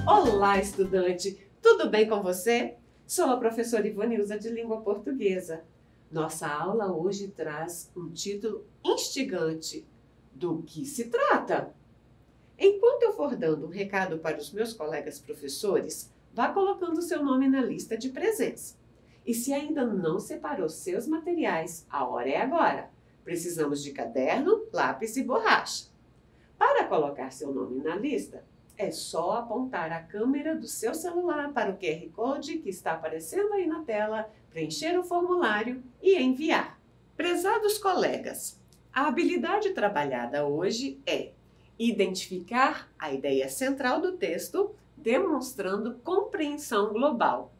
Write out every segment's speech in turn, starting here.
Olá, estudante! Tudo bem com você? Sou a professora Ivanilza de Língua Portuguesa. Nossa aula hoje traz um título instigante. Do que se trata? Enquanto eu for dando um recado para os meus colegas professores, vá colocando seu nome na lista de presença. E se ainda não separou seus materiais, a hora é agora. Precisamos de caderno, lápis e borracha. Para colocar seu nome na lista, é só apontar a câmera do seu celular para o QR Code que está aparecendo aí na tela, preencher o formulário e enviar. Prezados colegas, a habilidade trabalhada hoje é identificar a ideia central do texto, demonstrando compreensão global.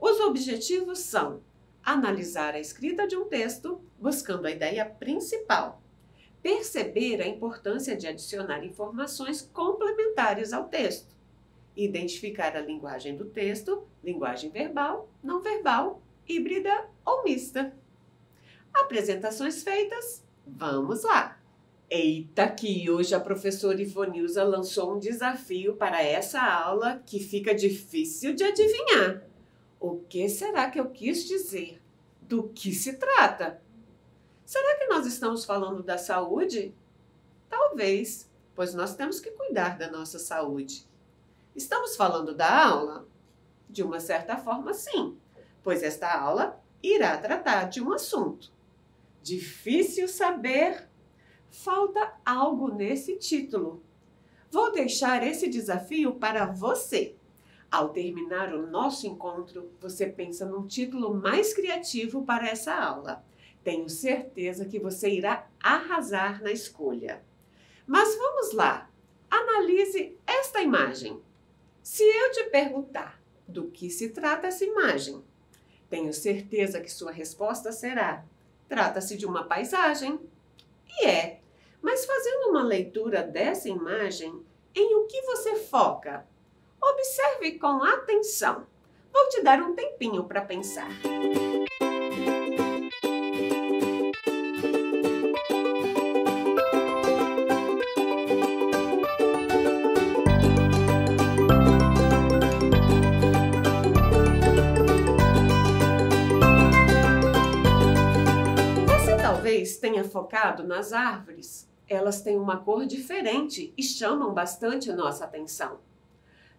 Os objetivos são analisar a escrita de um texto, buscando a ideia principal. Perceber a importância de adicionar informações complementares ao texto. Identificar a linguagem do texto, linguagem verbal, não verbal, híbrida ou mista. Apresentações feitas, vamos lá! Eita que hoje a professora Ivanilza lançou um desafio para essa aula que fica difícil de adivinhar. O que será que eu quis dizer? Do que se trata? Será que nós estamos falando da saúde? Talvez, pois nós temos que cuidar da nossa saúde. Estamos falando da aula? De uma certa forma, sim, pois esta aula irá tratar de um assunto. Difícil saber? Falta algo nesse título. Vou deixar esse desafio para você. Ao terminar o nosso encontro, você pensa num título mais criativo para essa aula. Tenho certeza que você irá arrasar na escolha. Mas vamos lá, analise esta imagem. Se eu te perguntar do que se trata essa imagem, tenho certeza que sua resposta será: trata-se de uma paisagem. E é, mas fazendo uma leitura dessa imagem, em o que você foca? Observe com atenção. Vou te dar um tempinho para pensar. Talvez tenha focado nas árvores. Elas têm uma cor diferente e chamam bastante nossa atenção.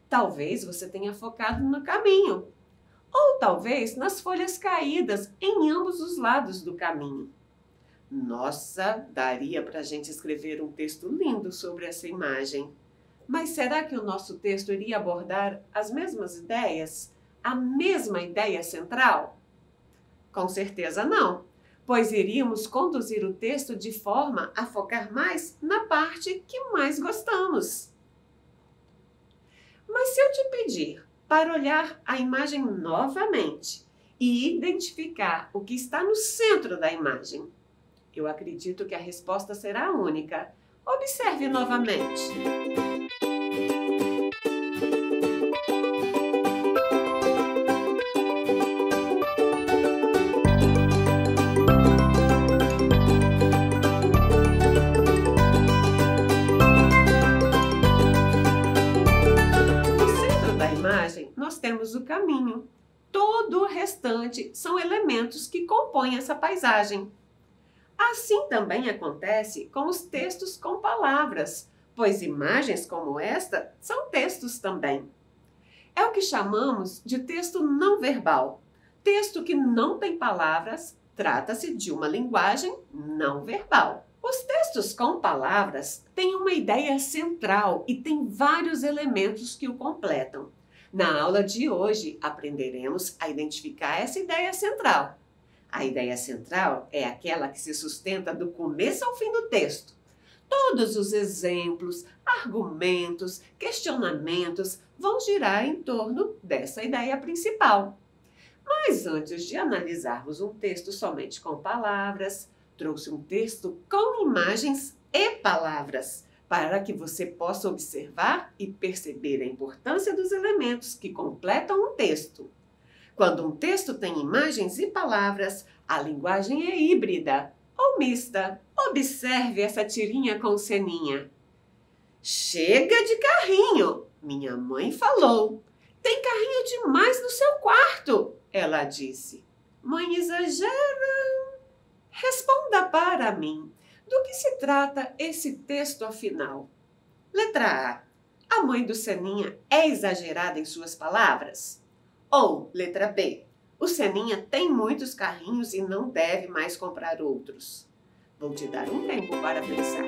Talvez você tenha focado no caminho. Ou talvez nas folhas caídas em ambos os lados do caminho. Nossa, daria para a gente escrever um texto lindo sobre essa imagem. Mas será que o nosso texto iria abordar as mesmas ideias? A mesma ideia central? Com certeza não. Pois iríamos conduzir o texto de forma a focar mais na parte que mais gostamos. Mas se eu te pedir para olhar a imagem novamente e identificar o que está no centro da imagem, eu acredito que a resposta será única. Observe novamente. Nós temos o caminho. Todo o restante são elementos que compõem essa paisagem. Assim também acontece com os textos com palavras, pois imagens como esta são textos também. É o que chamamos de texto não verbal. Texto que não tem palavras, trata-se de uma linguagem não verbal. Os textos com palavras têm uma ideia central e têm vários elementos que o completam. Na aula de hoje, aprenderemos a identificar essa ideia central. A ideia central é aquela que se sustenta do começo ao fim do texto. Todos os exemplos, argumentos, questionamentos vão girar em torno dessa ideia principal. Mas antes de analisarmos um texto somente com palavras, trouxe um texto com imagens e palavras, para que você possa observar e perceber a importância dos elementos que completam um texto. Quando um texto tem imagens e palavras, a linguagem é híbrida ou mista. Observe essa tirinha com ceninha. Chega de carrinho, minha mãe falou. Tem carrinho demais no seu quarto, ela disse. Mãe exagera? Responda para mim. Do que se trata esse texto afinal? Letra A. A mãe do Seninha é exagerada em suas palavras? Ou, letra B. O Seninha tem muitos carrinhos e não deve mais comprar outros. Vou te dar um tempo para pensar.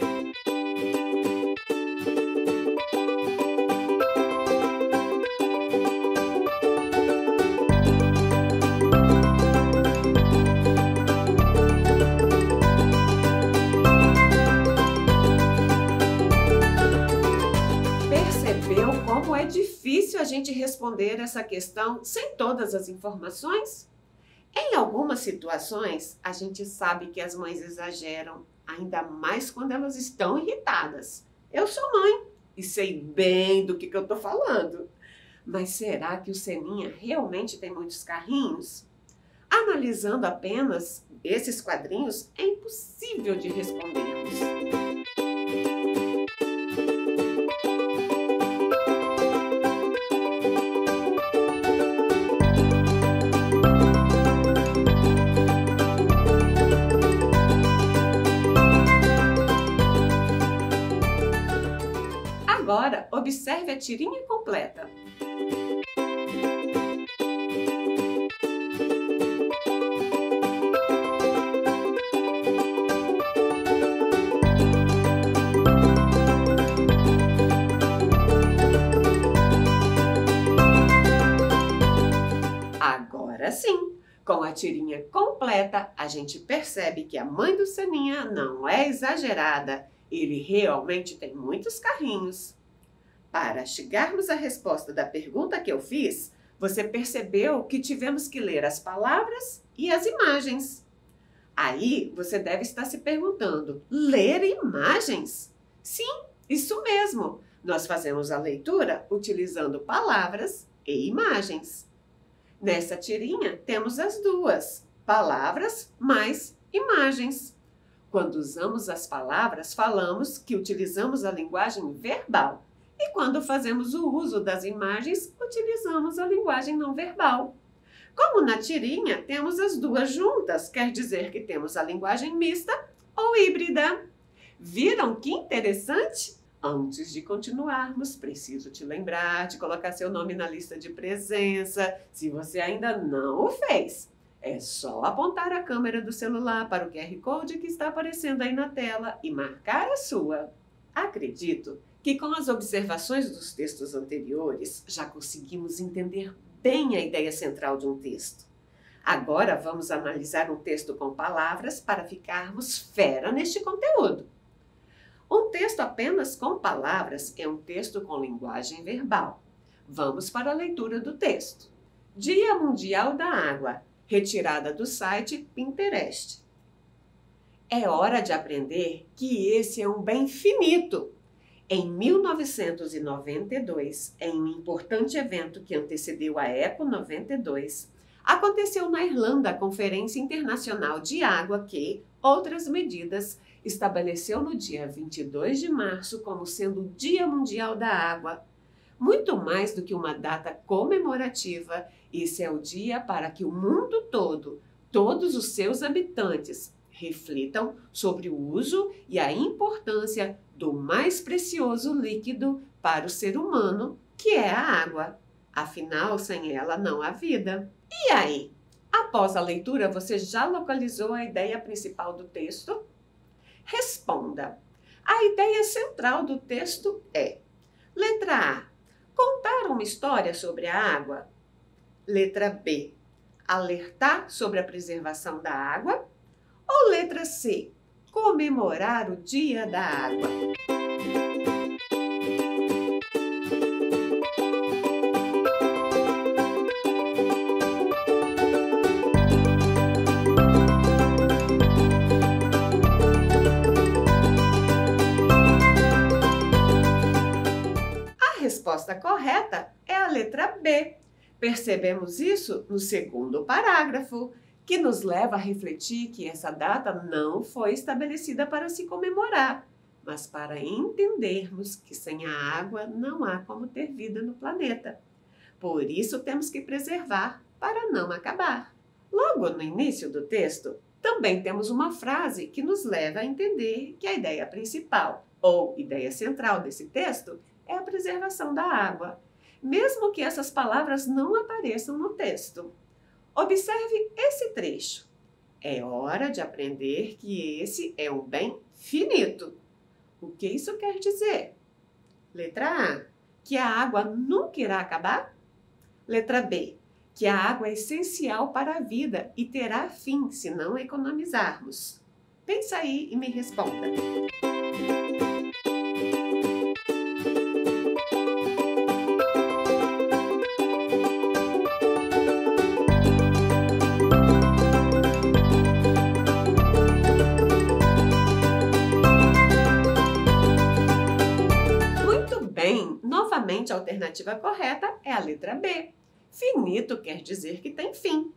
Percebeu como é difícil a gente responder essa questão sem todas as informações? Em algumas situações, a gente sabe que as mães exageram, ainda mais quando elas estão irritadas. Eu sou mãe e sei bem do que eu estou falando. Mas será que o Seninha realmente tem muitos carrinhos? Analisando apenas esses quadrinhos, é impossível de respondermos. Agora, observe a tirinha completa. Agora sim, com a tirinha completa, a gente percebe que a mãe do Seninha não é exagerada. Ele realmente tem muitos carrinhos. Para chegarmos à resposta da pergunta que eu fiz, você percebeu que tivemos que ler as palavras e as imagens. Aí você deve estar se perguntando, ler imagens? Sim, isso mesmo. Nós fazemos a leitura utilizando palavras e imagens. Nessa tirinha temos as duas, palavras mais imagens. Quando usamos as palavras, falamos que utilizamos a linguagem verbal. E quando fazemos o uso das imagens, utilizamos a linguagem não verbal. Como na tirinha temos as duas juntas, quer dizer que temos a linguagem mista ou híbrida. Viram que interessante? Antes de continuarmos, preciso te lembrar de colocar seu nome na lista de presença, se você ainda não o fez. É só apontar a câmera do celular para o QR Code que está aparecendo aí na tela e marcar a sua. Acredito que com as observações dos textos anteriores já conseguimos entender bem a ideia central de um texto. Agora vamos analisar um texto com palavras para ficarmos fera neste conteúdo. Um texto apenas com palavras é um texto com linguagem verbal. Vamos para a leitura do texto. Dia Mundial da Água, retirada do site Pinterest. É hora de aprender que esse é um bem finito. Em 1992, em um importante evento que antecedeu a Expo 92, aconteceu na Irlanda a Conferência Internacional de Água que, outras medidas, estabeleceu no dia 22 de março como sendo o Dia Mundial da Água. Muito mais do que uma data comemorativa, esse é o dia para que o mundo todo, todos os seus habitantes, reflitam sobre o uso e a importância do mais precioso líquido para o ser humano, que é a água. Afinal, sem ela não há vida. E aí? Após a leitura, você já localizou a ideia principal do texto? Responda. A ideia central do texto é: letra A. Contar uma história sobre a água. Letra B. Alertar sobre a preservação da água. Ou letra C. Comemorar o Dia da Água. correta é a letra B. Percebemos isso no segundo parágrafo, que nos leva a refletir que essa data não foi estabelecida para se comemorar, mas para entendermos que sem a água não há como ter vida no planeta. Por isso temos que preservar para não acabar. Logo no início do texto, também temos uma frase que nos leva a entender que a ideia principal, ou ideia central desse texto, é a preservação da água, mesmo que essas palavras não apareçam no texto. Observe esse trecho. É hora de aprender que esse é um bem finito. O que isso quer dizer? Letra A, que a água nunca irá acabar? Letra B, que a água é essencial para a vida e terá fim se não economizarmos. Pensa aí e me responda. Novamente, a alternativa correta é a letra B. Finito quer dizer que tem fim.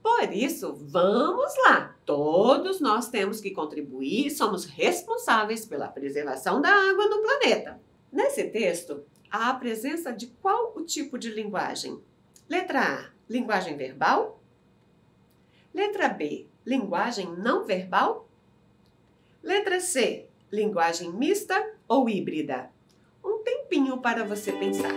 Por isso, vamos lá! Todos nós temos que contribuir e somos responsáveis pela preservação da água no planeta. Nesse texto, há a presença de qual o tipo de linguagem? Letra A, linguagem verbal? Letra B, linguagem não verbal? Letra C, linguagem mista ou híbrida? Um tempinho para você pensar.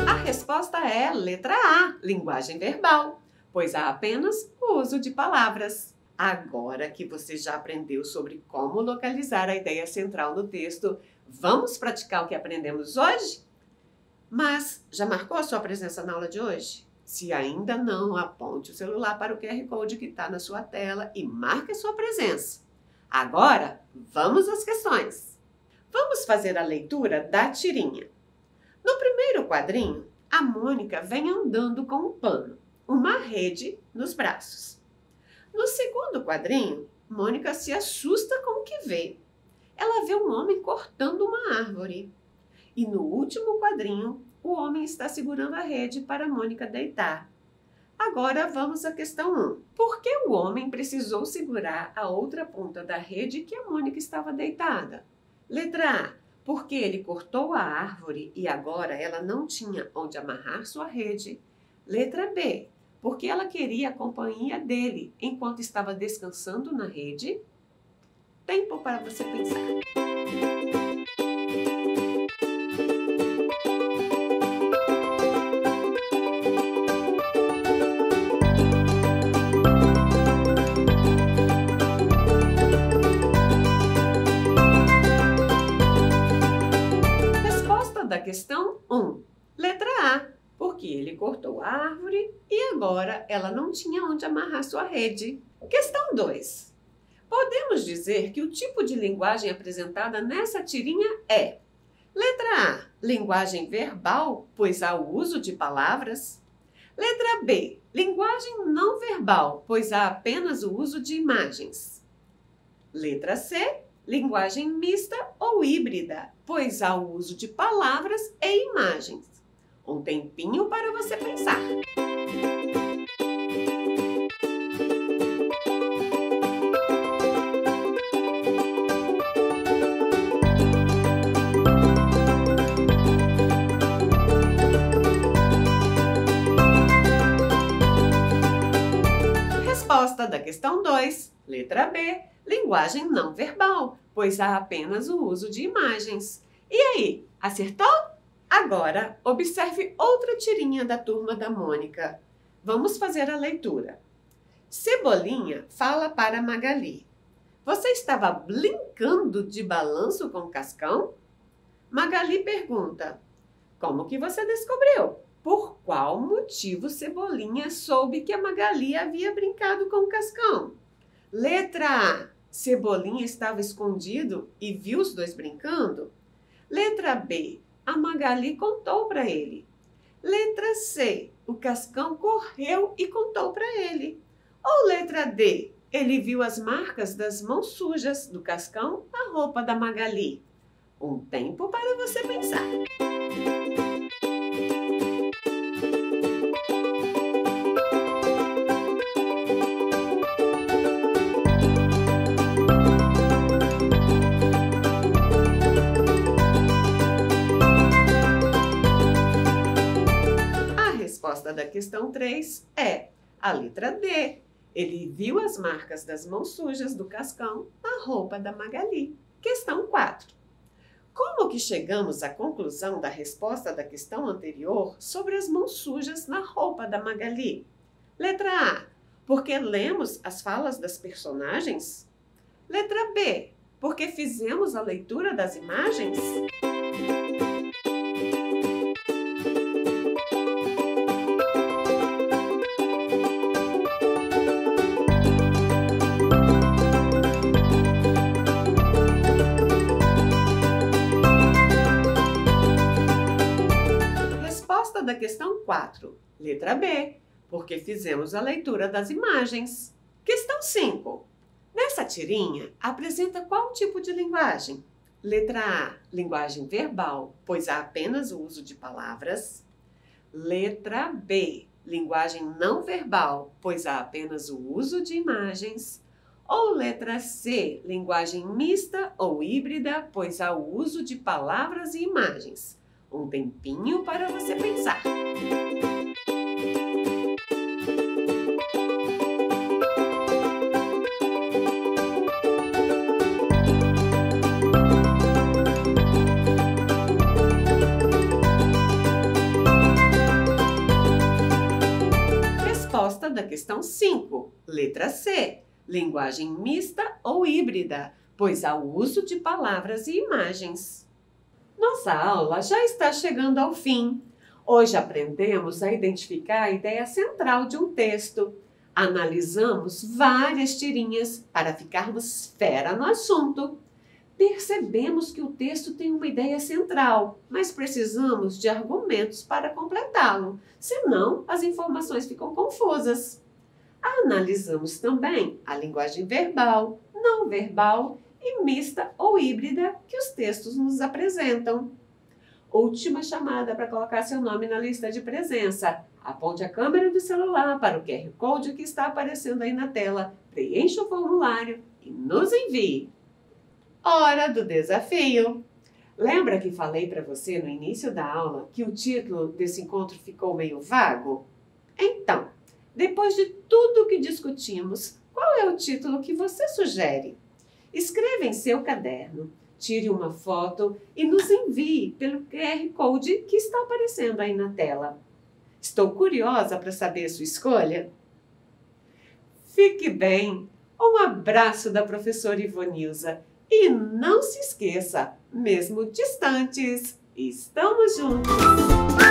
A resposta é letra A, linguagem verbal, pois há apenas o uso de palavras. Agora que você já aprendeu sobre como localizar a ideia central no texto, vamos praticar o que aprendemos hoje? Mas já marcou a sua presença na aula de hoje? Se ainda não, aponte o celular para o QR Code que está na sua tela e marque a sua presença. Agora, vamos às questões. Vamos fazer a leitura da tirinha. No primeiro quadrinho, a Mônica vem andando com um pano, uma rede nos braços. No segundo quadrinho, Mônica se assusta com o que vê. Ela vê um homem cortando uma árvore. E no último quadrinho, o homem está segurando a rede para Mônica deitar. Agora vamos à questão 1. Por que o homem precisou segurar a outra ponta da rede que a Mônica estava deitada? Letra A. Porque ele cortou a árvore e agora ela não tinha onde amarrar sua rede. Letra B. Porque ela queria a companhia dele enquanto estava descansando na rede? Tempo para você pensar. Resposta da questão 1. Letra A. Porque ele cortou a árvore e agora ela não tinha onde amarrar sua rede. Questão 2. Podemos dizer que o tipo de linguagem apresentada nessa tirinha é: letra A, linguagem verbal, pois há o uso de palavras. Letra B, linguagem não verbal, pois há apenas o uso de imagens. Letra C, linguagem mista ou híbrida, pois há o uso de palavras e imagens. Um tempinho para você pensar. Resposta da questão 2, letra B, linguagem não verbal, pois há apenas o uso de imagens. E aí, acertou? Agora, observe outra tirinha da turma da Mônica. Vamos fazer a leitura. Cebolinha fala para Magali. Você estava brincando de balanço com Cascão? Magali pergunta. Como que você descobriu? Por qual motivo Cebolinha soube que a Magali havia brincado com Cascão? Letra A. Cebolinha estava escondido e viu os dois brincando? Letra B, a Magali contou para ele. Letra C, o Cascão correu e contou para ele. Ou letra D, ele viu as marcas das mãos sujas do Cascão na roupa da Magali. Um tempo para você pensar. A resposta da questão 3 é a letra D. Ele viu as marcas das mãos sujas do Cascão na roupa da Magali. Questão 4. Como que chegamos à conclusão da resposta da questão anterior sobre as mãos sujas na roupa da Magali? Letra A, porque lemos as falas das personagens? Letra B, porque fizemos a leitura das imagens? Da questão 4, letra B, porque fizemos a leitura das imagens. Questão 5. Nessa tirinha, apresenta qual tipo de linguagem? Letra A, linguagem verbal, pois há apenas o uso de palavras. Letra B, linguagem não verbal, pois há apenas o uso de imagens. Ou letra C, linguagem mista ou híbrida, pois há o uso de palavras e imagens. Um tempinho para você pensar. Resposta da questão 5, letra C, linguagem mista ou híbrida, pois há o uso de palavras e imagens. Nossa aula já está chegando ao fim. Hoje aprendemos a identificar a ideia central de um texto. Analisamos várias tirinhas para ficarmos fera no assunto. Percebemos que o texto tem uma ideia central, mas precisamos de argumentos para completá-lo, senão as informações ficam confusas. Analisamos também a linguagem verbal, não verbal e mista ou híbrida que os textos nos apresentam. Última chamada para colocar seu nome na lista de presença. Aponte a câmera do celular para o QR Code que está aparecendo aí na tela, preencha o formulário e nos envie. Hora do desafio! Lembra que falei para você no início da aula que o título desse encontro ficou meio vago? Então, depois de tudo que discutimos, qual é o título que você sugere? Escreva em seu caderno, tire uma foto e nos envie pelo QR Code que está aparecendo aí na tela. Estou curiosa para saber a sua escolha. Fique bem! Um abraço da professora Ivonilza. E não se esqueça, mesmo distantes, estamos juntos!